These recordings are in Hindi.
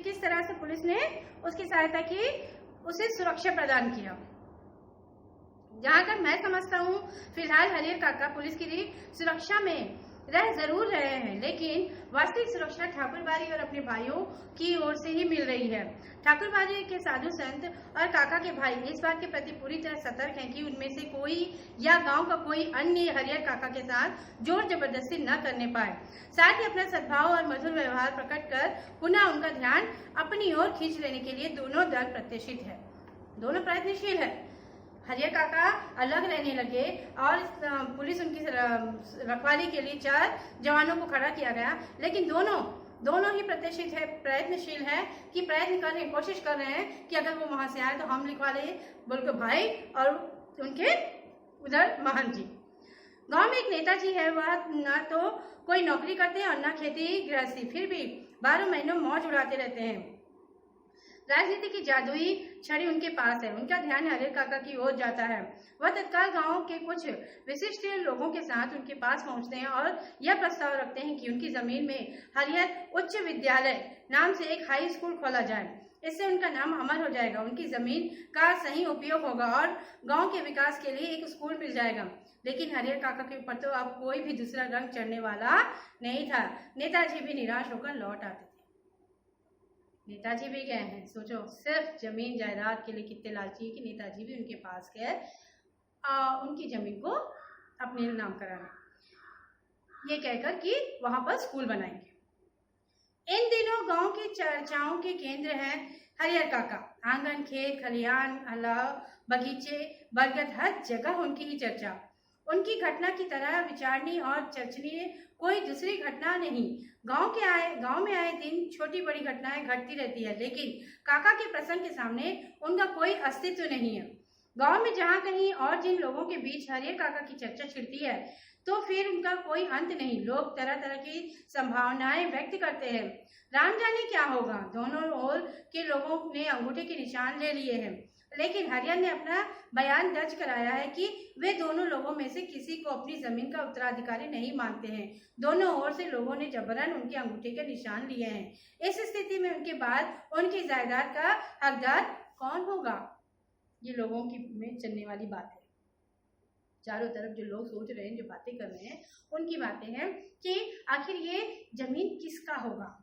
किस तरह से पुलिस ने उसकी सहायता की, उसे सुरक्षा प्रदान किया। जहां तक मैं समझता हूँ, फिलहाल हरियर काका पुलिस की सुरक्षा में रह जरूर रहे हैं, लेकिन वास्तविक सुरक्षा ठाकुरबाड़ी और अपने भाइयों की ओर से ही मिल रही है। ठाकुरबाड़ी के साधु संत और काका के भाई इस बात के प्रति पूरी तरह सतर्क हैं कि उनमें से कोई या गांव का कोई अन्य हरियर काका के साथ जोर जबरदस्ती न करने पाए। साथ ही अपना सद्भाव और मधुर व्यवहार प्रकट कर पुनः उनका ध्यान अपनी ओर खींच लेने के लिए दोनों दल प्रयत्नशील है। हरियर काका अलग रहने लगे और पुलिस उनकी रखवाली के लिए 4 जवानों को खड़ा किया गया, लेकिन दोनों ही प्रयत्नशील है कि कोशिश कर रहे हैं कि अगर वो वहां से आए तो हम लिखवा ले, बोलकर भाई और उनके उधर महंत जी। गांव में एक नेताजी है, वह न तो कोई नौकरी करते हैं और न खेती गृहस्थी, फिर भी 12 महीनों मौज उड़ाते रहते हैं। राजनीति की जादुई छड़ी उनके पास है। उनका ध्यान हरियर काका की ओर जाता है। वह तत्काल गांव के कुछ विशिष्ट लोगों के साथ उनके पास पहुंचते हैं और यह प्रस्ताव रखते हैं कि उनकी जमीन में हरियर उच्च विद्यालय नाम से एक हाई स्कूल खोला जाए। इससे उनका नाम अमर हो जाएगा, उनकी जमीन का सही उपयोग होगा और गांव के विकास के लिए एक स्कूल मिल जाएगा। लेकिन हरियर काका के ऊपर तो अब कोई भी दूसरा रंग चढ़ने वाला नहीं था। नेताजी भी निराश होकर लौट आते थे। नेताजी भी गए हैं, सोचो सिर्फ जमीन जायदाद के लिए कितने लालची है कि नेताजी भी उनके पास गए उनकी जमीन को अपने नाम कराने, ये कहकर कि वहां पर स्कूल बनाएंगे। इन दिनों गांव की चर्चाओं के केंद्र हैं हरियर काका। आंगन, खेत, खलिहान, अलाव, बगीचे, बरगद, हर जगह उनकी ही चर्चा। उनकी घटना की तरह विचारनी और चर्चनीय कोई दूसरी घटना नहीं। गांव में आए दिन छोटी बड़ी घटनाएं घटती रहती है, लेकिन काका के प्रसंग के सामने उनका कोई अस्तित्व नहीं है। गांव में जहां कहीं और जिन लोगों के बीच हरियर काका की चर्चा छिड़ती है, तो फिर उनका कोई अंत नहीं। लोग तरह तरह की संभावनाएं व्यक्त करते हैं। राम जाने क्या होगा। दोनों ओर के लोगों ने अंगूठे के निशान ले लिए हैं, लेकिन हरियर ने अपना बयान दर्ज कराया है कि वे दोनों लोगों में से किसी को अपनी जमीन का उत्तराधिकारी नहीं मानते हैं। दोनों ओर से लोगों ने जबरन उनके अंगूठे के निशान लिए हैं। इस स्थिति में उनके बाद उनकी जायदाद का हकदार कौन होगा? ये लोगों की में चलने वाली बात है। चारों तरफ जो लोग सोच रहे हैं, जो बातें कर रहे हैं, उनकी बातें हैं कि आखिर ये जमीन किसका होगा।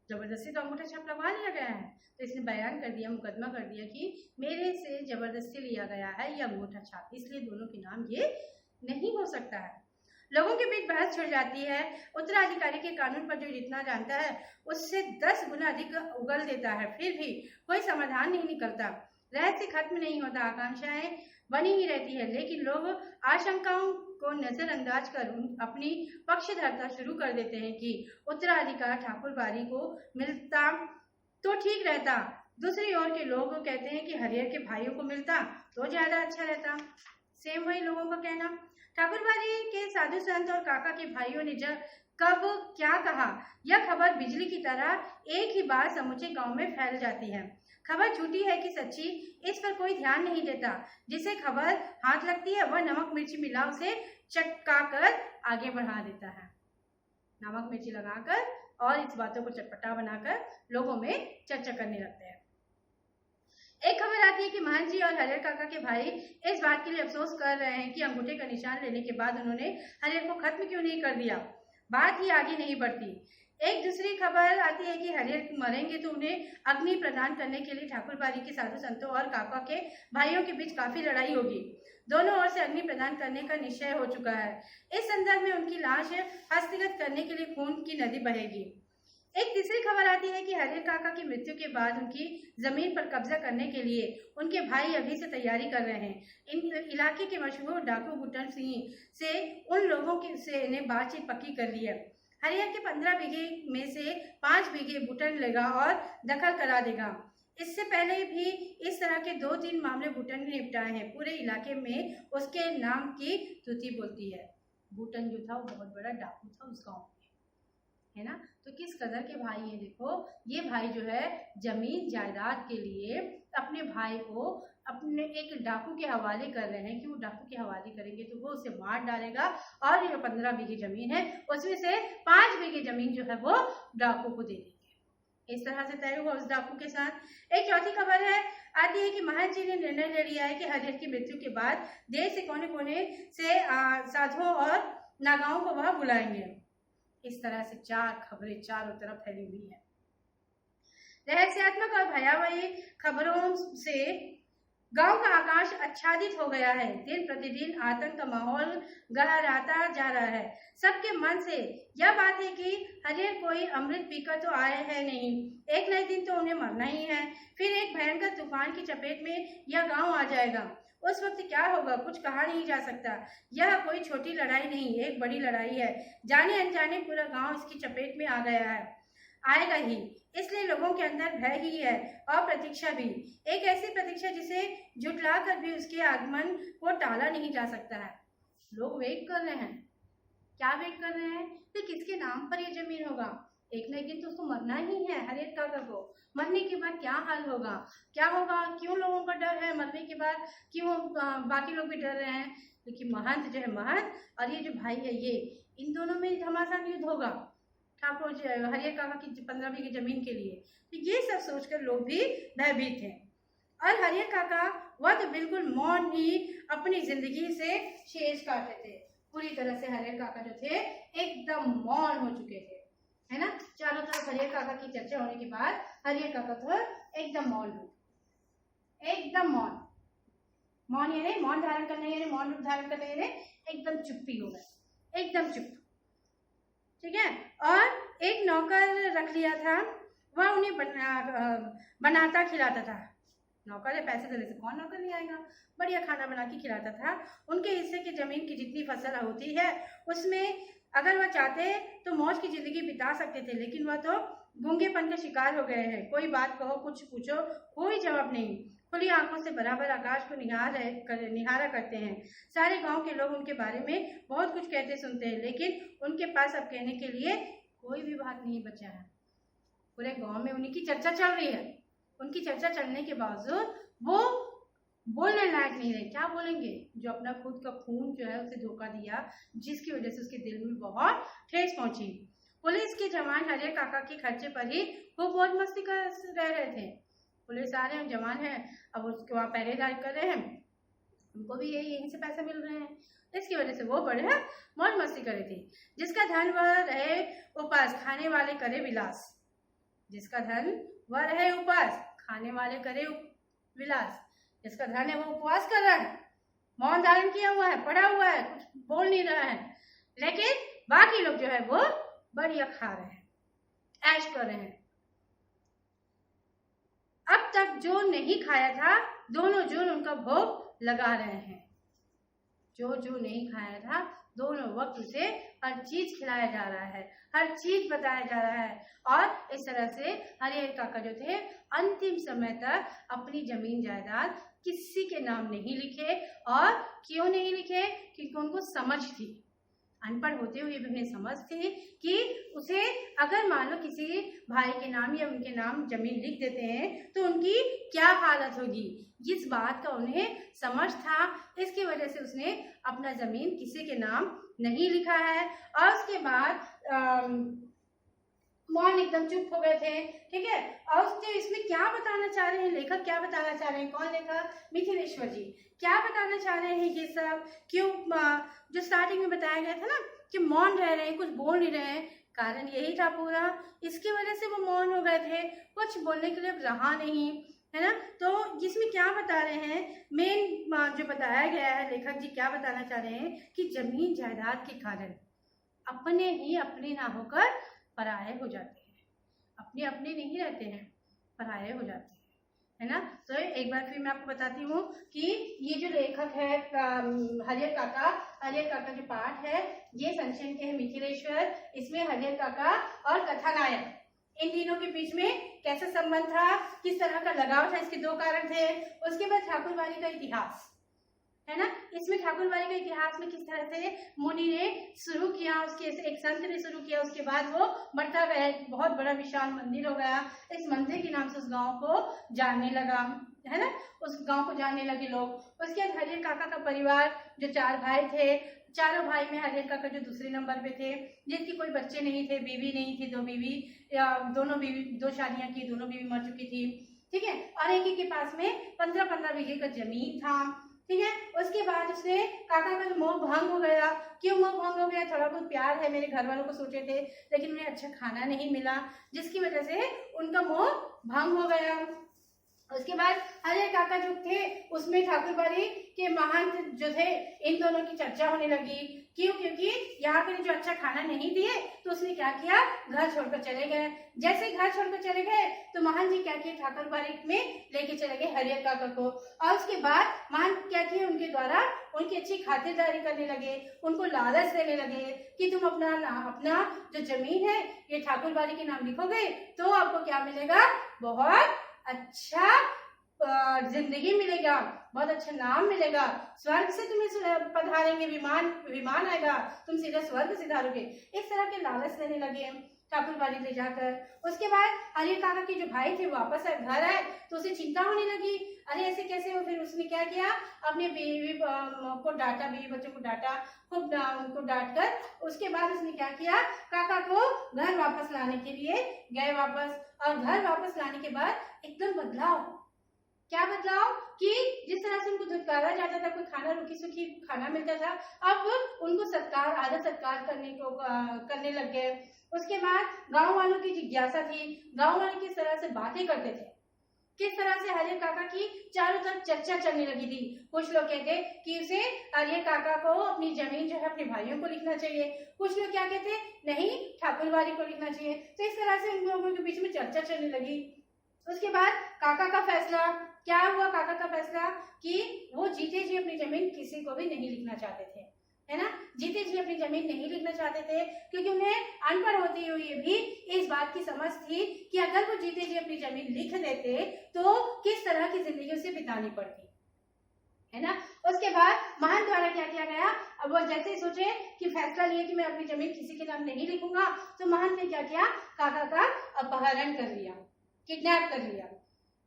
जबरदस्ती तो अंगूठा छाप लगवा लिया गया है, तो इसने बयान कर दिया, मुकदमा कर दिया कि मेरे से जबरदस्ती लिया गया है ये अंगूठा छाप, इसलिए दोनों के नाम ये नहीं हो सकता है। लोगों के बीच बहस छिड़ जाती है। उत्तराधिकारी के कानून पर जो जितना जानता है उससे 10 गुना अधिक उगल देता है, फिर भी कोई समाधान नहीं निकलता। रहस्य खत्म नहीं होता, आकांक्षाएं बनी ही रहती है, लेकिन लोग आशंकाओं को नजरअंदाज कर अपनी पक्षधरता शुरू कर देते हैं कि उत्तराधिकार ठाकुरबाड़ी को मिलता तो ठीक रहता। दूसरी ओर के लोग कहते हैं कि हरियर के भाइयों को मिलता तो ज्यादा अच्छा रहता। सेम वही लोगों का कहना। ठाकुरबाड़ी के साधु संत और काका के भाइयों ने जब कब क्या कहा, यह खबर बिजली की तरह एक ही बार समूचे गांव में फैल जाती है। खबर झूठी है कि सच्ची, इस पर कोई ध्यान नहीं देता। जिसे खबर हाथ लगती है वह नमक मिर्ची मिला उसे चटकाकर आगे बढ़ा देता है। नमक मिर्ची लगाकर और इस बातों को चटपटा बनाकर लोगों में चर्चा करने लगते हैं। एक खबर आती है कि महंत जी और हरियर काका के भाई इस बात के लिए अफसोस कर रहे हैं कि अंगूठे का निशान लेने के बाद उन्होंने हरियर को खत्म क्यों नहीं कर दिया। बात ही आगे नहीं बढ़ती। एक दूसरी खबर आती है कि हरियर मरेंगे तो उन्हें अग्नि प्रदान करने के लिए ठाकुरबाड़ी के साधु संतों और काका के भाइयों के बीच काफी लड़ाई होगी। दोनों ओर से अग्नि प्रदान करने का निश्चय हो चुका है। इस संदर्भ में उनकी लाश हस्तगत करने के लिए खून की नदी बहेगी। एक तीसरी खबर आती है कि हरियर काका की मृत्यु के बाद उनकी जमीन पर कब्जा करने के लिए उनके भाई अभी से तैयारी कर रहे हैं। इन इलाके के मशहूर डाकू बुट्टन सिंह से उन लोगों से ने बातचीत पक्की कर ली है। हरियर के 15 बीघे में से 5 बीघे बुटन लेगा और दखल करा देगा। इससे पहले भी इस तरह के 2-3 मामले बुटन ने निपटाए हैं। पूरे इलाके में उसके नाम की तुति बोलती है। बुटन जो था वो बहुत बड़ा डाकू था उस गाँव में, है ना। तो किस कदर के भाई हैं, देखो ये भाई जो है जमीन जायदाद के लिए अपने भाई को अपने एक डाकू के हवाले कर रहे हैं कि वो डाकू के हवाले करेंगे तो वो उसे मार डालेगा और जो 15 बीघे जमीन है उसमें से 5 बीघे जमीन जो है वो डाकू को दे देंगे। इस तरह से तय हुआ उस डाकू के साथ। एक चौथी खबर है आती है कि महंत जी ने निर्णय ले लिया है कि हरियर की मृत्यु के बाद देश के कोने कोने से साधुओं और नागाओं को वह बुलाएंगे। इस तरह से 4 खबरें चारों तरफ फैली हुई है। रहस्यात्मक और भयावह खबरों से गांव का आकाश आच्छादित हो गया है। दिन प्रतिदिन आतंक का माहौल गहराता जा रहा है। सबके मन से यह बात है कि हरियर कोई अमृत पीकर तो आए हैं नहीं, एक न एक दिन तो उन्हें मरना ही है। फिर एक भयंकर तूफान की चपेट में यह गांव आ जाएगा। उस वक्त क्या होगा कुछ कहा नहीं जा सकता। यह कोई छोटी लड़ाई नहीं, एक बड़ी लड़ाई है। जाने अनजाने पूरा गांव इसकी चपेट में आ गया है, आएगा ही। इसलिए लोगों के अंदर भय ही है और प्रतीक्षा भी, एक ऐसी प्रतीक्षा जिसे झुठला कर भी उसके आगमन को टाला नहीं जा सकता है। लोग वेट कर रहे हैं। क्या वेट कर रहे हैं कि किसके नाम पर ये जमीन होगा। एक न एक दिन तो उसको मरना ही है हरियर काका को। मरने के बाद क्या हाल होगा, क्या होगा, क्यों लोगों का डर है मरने के बाद, क्यों बाकी लोग भी डर रहे हैं। लेकिन महंत जो है महंत और ये जो भाई है ये, इन दोनों में घमासान युद्ध होगा ठाकुर हरियर काका की 15 बीघे जमीन के लिए। तो ये सब सोचकर लोग भी भयभीत थे। और हरियर काका वह तो बिल्कुल मौन ही अपनी जिंदगी से शेष काटे थे। पूरी तरह से हरियर काका जो थे एकदम मौन हो चुके थे, है ना। चारों तरफ हरियर काका की चर्चा होने के बाद हरियर काका तो एकदम मौन हो, एकदम मौन। मौन यानी मौन धारण करने, यानी मौन रूप धारण करने, यानी एकदम चुप्पी हो गए, एकदम चुप, ठीक है। और एक नौकर रख लिया था, वह उन्हें बनाता खिलाता था। नौकर है, पैसे देने से कौन नौकर नहीं आएगा। बढ़िया खाना बना के खिलाता था। उनके हिस्से की जमीन की जितनी फसल होती है उसमें अगर वह चाहते तो मौज की जिंदगी बिता सकते थे, लेकिन वह तो गूंगेपन का शिकार हो गए हैं। कोई बात कहो, कुछ पूछो, कोई जवाब नहीं। खुली आंखों से बराबर आकाश को निहारा करते हैं। सारे गांव के लोग उनके बारे में बहुत कुछ कहते सुनते हैं, लेकिन उनके पास अब कहने के लिए कोई भी बात नहीं बचा है। पूरे गांव में उन्हीं की चर्चा चल रही है। उनकी चर्चा चलने के बावजूद वो बोलने लायक नहीं रहे। क्या बोलेंगे? जो अपना खुद का खून जो है उसे धोखा दिया, जिसकी वजह से उसके दिल में बहुत ठेस पहुंची। पुलिस के जवान हरियर काका के खर्चे पर ही वो बहुत मस्ती कर रहे थे। पुलिस आ रहे हैं, जवान है, अब उसके वहाँ पहरेदारी कर रहे हैं, उनको भी यहीं से पैसे मिल रहे हैं। इसकी वजह से वो बड़े मौज मस्ती कर रही थी। जिसका धन वह रहे उपास, खाने वाले करे विलास। जिसका धन वह रहे उपास, खाने वाले करे विलास। जिसका धन है वो उपवास कर रहा है, मौन धारण किया हुआ है, पड़ा हुआ है, कुछ बोल नहीं रहा है, लेकिन बाकी लोग जो है वो बढ़िया खा रहे हैं, ऐश कर रहे हैं। अब तक जो नहीं खाया था दोनों जून उनका भोग लगा रहे हैं। जो नहीं खाया था दोनों वक्त उसे हर चीज खिलाया जा रहा है, हर चीज बताया जा रहा है। और इस तरह से हरियर काका जो थे अंतिम समय तक अपनी जमीन जायदाद किसी के नाम नहीं लिखे। और क्यों नहीं लिखे? क्योंकि उनको समझ थी, अनपढ़ होते हुए भी उन्हें समझ थी कि उसे अगर मान लो किसी भाई के नाम या उनके नाम जमीन लिख देते हैं तो उनकी क्या हालत होगी। इस बात का उन्हें समझ था, इसकी वजह से उसने अपना जमीन किसी के नाम नहीं लिखा है। और उसके बाद मौन एकदम चुप हो गए थे, ठीक है। और उसने इसमें क्या बताना चाह रहे हैं लेखक, क्या बताना चाह रहे हैं, कौन लेखक? मिथिलेश्वर जी क्या बताना चाह रहे हैं ये सब? क्यों जो स्टार्टिंग में बताया गया था ना कि मौन रह रहे हैं, कुछ बोल नहीं रहे हैं, कारण यही था पूरा। इसकी वजह से वो मौन हो गए थे, कुछ बोलने के लिए रहा नहीं, है ना। तो जिसमें क्या बता रहे हैं, मेन जो बताया गया है, लेखक जी क्या बताना चाह रहे हैं कि जमीन जायदाद के कारण अपने ही अपने ना होकर पराये हो जाते हैं, अपने अपने नहीं रहते हैं, पराये हो जाते हैं, है ना। तो एक बार फिर मैं आपको बताती हूँ कि ये जो लेखक है हरियर काका जो पाठ है ये संचयन के है मिथिलेश्वर। इसमें हरियर काका और कथानायक इन तीनों के बीच में कैसा संबंध था, किस तरह का लगाव था, इसके 2 कारण थे। उसके बाद ठाकुरबाड़ी का इतिहास, है ना। इसमें ठाकुरबाड़ी के इतिहास में किस तरह से मुनि ने शुरू किया, उसके एक संत ने शुरू किया, उसके बाद वो बढ़ता गया, बहुत बड़ा विशाल मंदिर हो गया। इस मंदिर के नाम से उस गांव को जानने लगा, है ना, उस गांव को जानने लगे लोग। उसके बाद हरियर काका का परिवार जो 4 भाई थे, चारों भाई में हरियर काका जो दूसरे नंबर पे थे, जिनकी कोई बच्चे नहीं थे, बीवी नहीं थी, दोनों बीवी, 2 शादियां की, दोनों बीवी मर चुकी थी, ठीक है। और एक ही के पास में 15-15 बीघे का जमीन था, ठीक है। उसके बाद उसने काका का मोह भंग हो गया। क्यों मोह भंग हो गया? थोड़ा बहुत प्यार है मेरे घर वालों को सोचे थे, लेकिन उन्हें अच्छा खाना नहीं मिला, जिसकी वजह से उनका मोह भंग हो गया। उसके बाद हरियर काका जो थे उसमें ठाकुर बाड़ी के महंत जो थे, इन दोनों की चर्चा होने लगी। क्यों? क्योंकि यहाँ पर जो अच्छा खाना नहीं दिए, तो उसने क्या किया, घर छोड़कर चले गए। जैसे घर छोड़कर चले गए तो महंत जी क्या किए, ठाकुर बाड़ी में लेके चले गए हरियर काका को। और उसके बाद महंत क्या किए, उनके द्वारा उनकी अच्छी खातिरदारी करने लगे, उनको लालच देने लगे कि तुम अपना जो जमीन है ये ठाकुर बाड़ी के नाम लिखोगे तो आपको क्या मिलेगा, बहुत अच्छा जिंदगी मिलेगा, बहुत अच्छा नाम मिलेगा, स्वर्ग से तुम्हें पधारेंगे, विमान आएगा, तुम सीधा स्वर्ग सिधारोगे। इस तरह के लालच देने लगे ठाकुर बाड़ी ले जाकर। उसके बाद हरियर काका के जो भाई थे वापस घर आए तो उसे चिंता होने लगी, अरे ऐसे कैसे हो। फिर उसने क्या किया, अपने बीवी को डांटा, बीवी बच्चों को डांटा, खूब उनको डांट कर उसके बाद उसने क्या किया, काका को घर वापस लाने के लिए गए वापस। और घर वापस लाने के बाद एकदम बदलाव, क्या बदलाव कि जिस तरह से उनको धुतकारा जाता था, कोई खाना रुकी सुखी खाना मिलता था, अब उनको सत्कार, आदर सत्कार करने लग गए। उसके बाद गांव वालों की जिज्ञासा थी, गांव वाले किस तरह से बातें करते थे, किस तरह से हरियर काका की चारों तरफ चर्चा चलने लगी थी। कुछ लोग कहते कि उसे हरियर काका को अपनी जमीन जो है अपने भाइयों को लिखना चाहिए, कुछ लोग क्या कहते, नहीं ठाकुर बाड़ी को लिखना चाहिए। तो इस तरह से उन लोगों के बीच में चर्चा चलने लगी। उसके बाद काका का फैसला क्या हुआ, काका का फैसला कि वो जीते जी अपनी जमीन किसी को भी नहीं लिखना चाहते थे, है ना, जीते जी अपनी जमीन नहीं लिखना चाहते थे, क्योंकि उन्हें अनपढ़ होते हुए भी इस बात की समझ थी कि अगर वो जीते जी अपनी जमीन लिख देते तो किस तरह की जिंदगी उसे बितानी पड़ती, है ना। उसके बाद महंत द्वारा क्या किया गया, अब वो जैसे ही सोचे कि फैसला लिए कि मैं अपनी जमीन किसी के नाम नहीं लिखूंगा, तो महंत ने क्या किया, काका का अपहरण कर लिया, किडनैप कर लिया,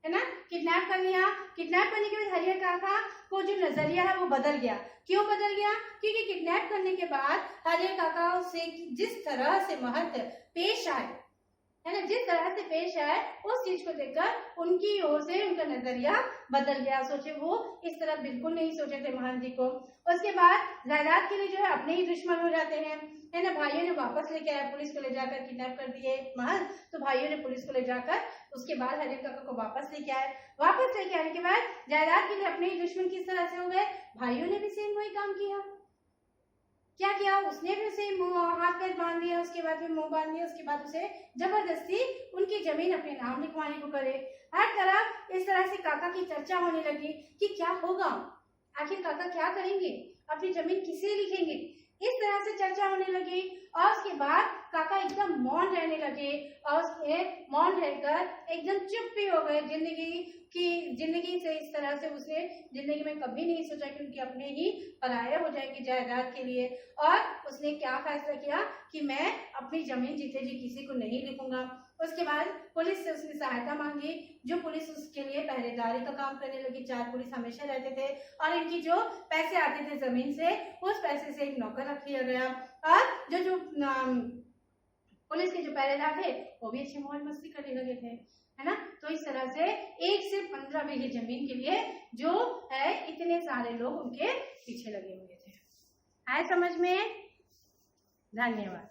है ना, किडनैप कर लिया। किडनैप करने के बाद हरियर काका को जो नजरिया है वो बदल गया। क्यों बदल गया? क्योंकि किडनैप करने के बाद हरियर काका से जिस तरह से महंत पेश आए, है ना, जिस तरह से पेश आए, उस चीज को देखकर उनकी ओर से उनका नजरिया बदल गया। सोचे वो इस तरह बिल्कुल नहीं सोचे थे महंत जी को। उसके बाद जायदाद के लिए जो है अपने ही दुश्मन हो जाते हैं, है ना। भाइयों ने वापस लेके आया, पुलिस को ले जाकर किडनैप कर दिए महंत, तो भाइयों ने पुलिस को ले जाकर उसके बाद हरियर काका को वापस लेके आए। वापस लेके आने के बाद जायदाद के लिए अपने ही दुश्मन किस तरह से हो गए, भाइयों ने भी सेम वही काम किया। क्या किया, उसने भी उसे हाथ पैर बांध दिया, उसके बाद में मुंह बांध दिया, उसके बाद उसे जबरदस्ती उनकी जमीन अपने नाम लिखवाने को करे। हर तरफ इस तरह से काका की चर्चा होने लगी कि क्या होगा, आखिर काका क्या करेंगे, अपनी जमीन किसे लिखेंगे, इस तरह से चर्चा होने लगी। और उसके बाद काका एकदम मौन रहने लगे और उसके मौन रहकर एकदम चुप भी हो गए। जिंदगी से इस तरह से उसने जिंदगी में कभी नहीं सोचा कि उनके अपने ही पराया हो जाएंगे जायदाद के लिए। और उसने क्या फैसला किया कि मैं अपनी जमीन जीते जी किसी को नहीं लिखूंगा। उसके बाद पुलिस से उसने सहायता मांगी, जो पुलिस उसके लिए पहरेदारी का काम करने लगी। 4 पुलिस हमेशा रहते थे और इनकी जो पैसे आते थे जमीन से, उस पैसे से एक नौकर रख लिया गया। और जो पुलिस के जो पहरेदार थे वो भी अच्छी मौज मस्ती करने लगे थे, है ना। तो इस तरह से 1 से 15 बीघे जमीन के लिए जो है इतने सारे लोग उनके पीछे लगे हुए थे। आए समझ में? धन्यवाद।